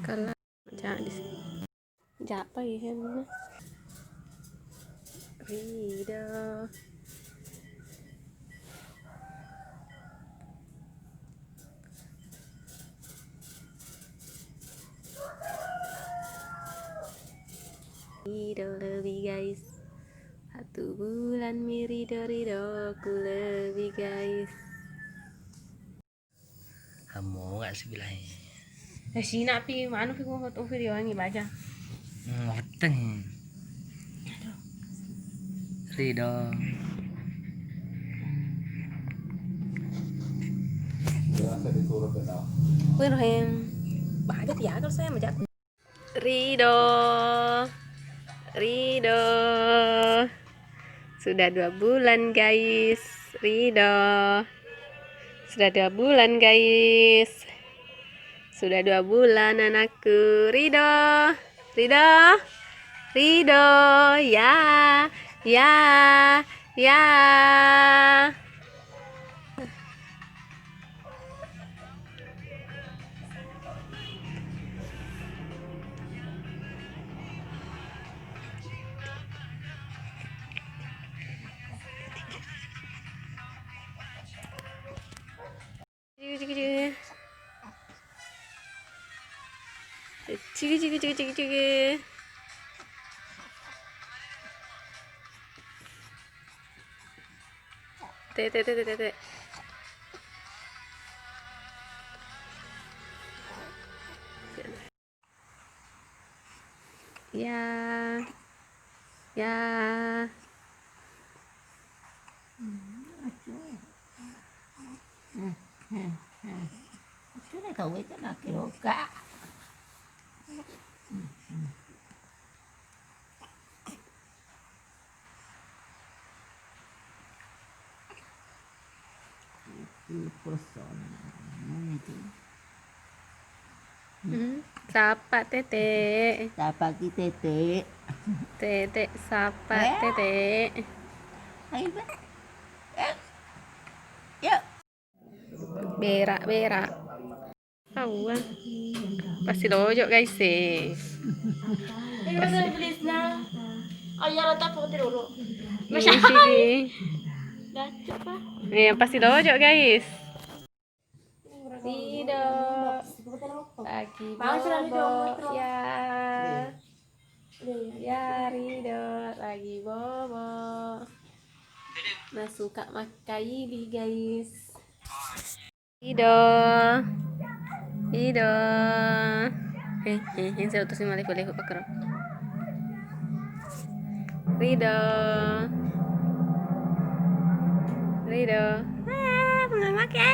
Kalau jangan di sini. Jangan apa ya? Rida. Rido lebih guys. 1 bulan Rido ku lebih guys. Kamu nggak sebelahnya. Si napi mana sih gua foto video yang baca. Ngoteng. Rido. Wih yang baca ya kalau saya macam Rido. Rido. Sudah 2 bulan guys. Rido. Sudah 2 bulan guys. Sudah 2 bulan anakku. Rido. Rido. Rido. Ya. Ya. Ya. Cigi. Te. Ya. Ya. Cái này cậu biết cái là kiểu cả. Sapa Tete. Dapat kita tete. Tete sapa Tete. Ayo ba? Yuk. Berak. Tahu ah. Pasti dojo guys sih. Sini. Pasti dojo guys. Rido. Lagi bobo. Ya Rido lagi bobo. Nah suka makaili guys. Rido. Yang saya utusin maliku-liku pakar. Rido. Mengamake.